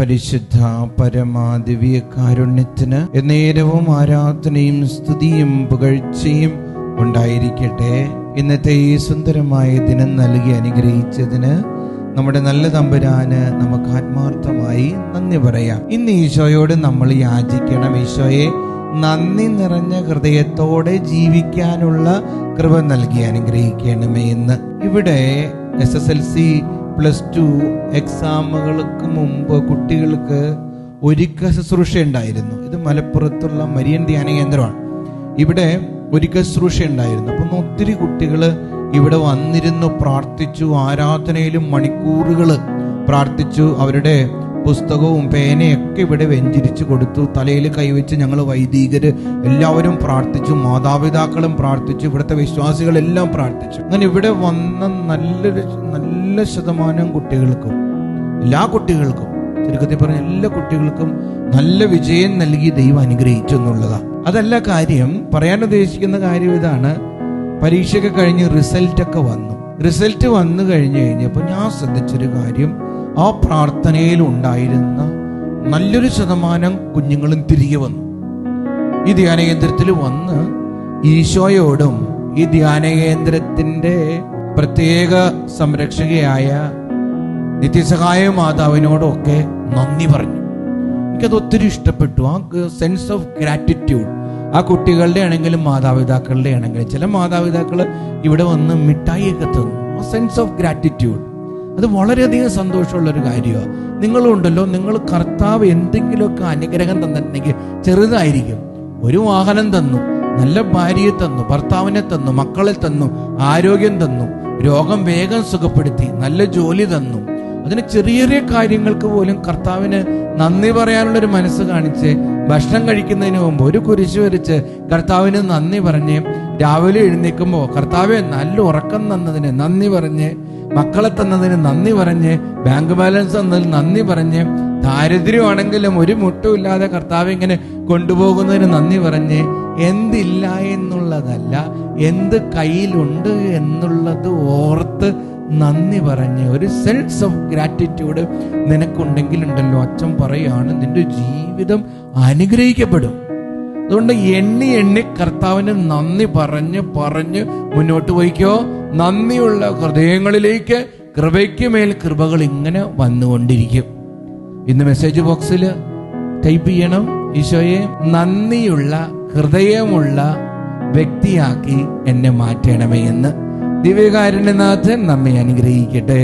പരിശുദ്ധ പരമാദിവ്യ കാരുണ്യത്തിന് എന്നേരവും ആരാധനയും സ്തുതിയും പുകഴ്ചയും ഉണ്ടായിരിക്കട്ടെ. ഇന്നത്തെ ഈ സുന്ദരമായ ദിനം നൽകി അനുഗ്രഹിച്ചതിന് നമ്മുടെ നല്ല തമ്പുരാന് നമുക്ക് ആത്മാർത്ഥമായി നന്ദി പറയാം. ഇന്ന് ഈശോയോട് നമ്മൾ യാചിക്കണം, ഈശോയെ നന്ദി നിറഞ്ഞ ഹൃദയത്തോടെ ജീവിക്കാനുള്ള കൃപ നൽകി അനുഗ്രഹിക്കണമേ എന്ന്. ഇവിടെ SSLC +2 എക്സാമുകൾക്ക് മുമ്പ് കുട്ടികൾക്ക് ഒരുക്ക ശുശ്രൂഷ ഉണ്ടായിരുന്നു. ഇത് മലപ്പുറത്തുള്ള മരിയൻ ധ്യാന കേന്ദ്രമാണ്. ഇവിടെ ഒരുക്ക ശുശ്രൂഷ ഉണ്ടായിരുന്നു. അപ്പം ഒത്തിരി കുട്ടികൾ ഇവിടെ വന്നിരുന്നു പ്രാർത്ഥിച്ചു. ആരാധനയിലും മണിക്കൂറുകൾ പ്രാർത്ഥിച്ചു. അവരുടെ പുസ്തകവും പേനയൊക്കെ ഇവിടെ വെഞ്ചരിച്ചു കൊടുത്തു. തലയിൽ കൈവച്ച് ഞങ്ങൾ വൈദികര് എല്ലാവരും പ്രാർത്ഥിച്ചു. മാതാപിതാക്കളും പ്രാർത്ഥിച്ചു. ഇവിടുത്തെ വിശ്വാസികളെല്ലാം പ്രാർത്ഥിച്ചു. അങ്ങനെ ഇവിടെ വന്ന നല്ല ശതമാനം കുട്ടികൾക്കും, എല്ലാ കുട്ടികൾക്കും, ചുരുക്കത്തിൽ പറഞ്ഞ എല്ലാ കുട്ടികൾക്കും നല്ല വിജയം നൽകി ദൈവം അനുഗ്രഹിച്ചു എന്നുള്ളതാണ്. അതല്ല കാര്യം. പറയാൻ ഉദ്ദേശിക്കുന്ന കാര്യം ഇതാണ്. പരീക്ഷയൊക്കെ കഴിഞ്ഞ് റിസൾട്ടൊക്കെ വന്നു. റിസൾട്ട് വന്നു കഴിഞ്ഞപ്പോൾ ഞാൻ ശ്രദ്ധിച്ചൊരു കാര്യം, ആ പ്രാർത്ഥനയിൽ ഉണ്ടായിരുന്ന നല്ലൊരു ശതമാനം കുഞ്ഞുങ്ങളും തിരികെ വന്നു. ഈ ധ്യാനകേന്ദ്രത്തിൽ വന്ന് ഈശോയോടും ഈ ധ്യാനകേന്ദ്രത്തിന്റെ പ്രത്യേക സംരക്ഷകയായ നിത്യസഹായ മാതാവിനോടും ഒക്കെ നന്ദി പറഞ്ഞു. എനിക്കത് ഒത്തിരി ഇഷ്ടപ്പെട്ടു. ആ സെൻസ് ഓഫ് ഗ്രാറ്റിറ്റ്യൂഡ് ആ കുട്ടികളുടെ ആണെങ്കിലും മാതാപിതാക്കളുടെ ആണെങ്കിലും, ചില മാതാപിതാക്കൾ ഇവിടെ വന്ന് മിഠായിയൊക്കെ തന്നു. ആ സെൻസ് ഓഫ് ഗ്രാറ്റിറ്റ്യൂഡ് അത് വളരെയധികം സന്തോഷമുള്ളൊരു കാര്യമാണ്. നിങ്ങളുണ്ടല്ലോ, നിങ്ങൾ കർത്താവ് എന്തെങ്കിലുമൊക്കെ അനുഗ്രഹം തന്നിട്ടുണ്ടെങ്കിൽ ചെറുതായിരിക്കും. ഒരു വാഹനം തന്നു, നല്ല ഭാര്യയെ തന്നു, ഭർത്താവിനെ തന്നു, മക്കളെ തന്നു, ആരോഗ്യം തന്നു, രോഗം വേഗം സുഖപ്പെടുത്തി, നല്ല ജോലി തന്നു. അതിന് ചെറിയ ചെറിയ കാര്യങ്ങൾക്ക് പോലും കർത്താവിന് നന്ദി പറയാനുള്ളൊരു മനസ്സ് കാണിച്ച് ഭക്ഷണം കഴിക്കുന്നതിന് മുമ്പ് ഒരു കുരിശ് വരച്ച് കർത്താവിന് നന്ദി പറഞ്ഞ്, രാവിലെ എഴുന്നേൽക്കുമ്പോൾ കർത്താവെ നല്ല ഉറക്കം തന്നതിന് നന്ദി പറഞ്ഞ്, മക്കളെ തന്നതിന് നന്ദി പറഞ്ഞ്, ബാങ്ക് ബാലൻസ് തന്നതിന് നന്ദി പറഞ്ഞ്, ദാരിദ്ര്യമാണെങ്കിലും ഒരു മുട്ടുമില്ലാതെ കർത്താവ് ഇങ്ങനെ കൊണ്ടുപോകുന്നതിന് നന്ദി പറഞ്ഞ്, എന്തില്ല എന്നുള്ളതല്ല, എന്ത് കയ്യിലുണ്ട് എന്നുള്ളത് ഓർത്ത് നന്ദി പറഞ്ഞ് ഒരു സെൻസ് ഓഫ് ഗ്രാറ്റിറ്റ്യൂഡ് നിനക്കുണ്ടെങ്കിലുണ്ടല്ലോ, അച്ഛൻ പറയാണ്, നിന്റെ ജീവിതം അനുഗ്രഹിക്കപ്പെടും. അതുകൊണ്ട് എണ്ണി കർത്താവിന് നന്ദി പറഞ്ഞ് മുന്നോട്ട് പോയിക്കോ. നന്ദിയുള്ള ഹൃദയങ്ങളിലേക്ക് കൃപയ്ക്ക് മേൽ കൃപകൾ ഇങ്ങനെ വന്നുകൊണ്ടിരിക്കും. ഇന്ന് മെസ്സേജ് ബോക്സിൽ ടൈപ്പ് ചെയ്യണം, ഈശോയെ നന്ദിയുള്ള ഹൃദയമുള്ള വ്യക്തിയാക്കി എന്നെ മാറ്റണമേ എന്ന്. ദിവ്യകാരുണ്യനാഥൻ നമ്മെ അനുഗ്രഹിക്കട്ടെ.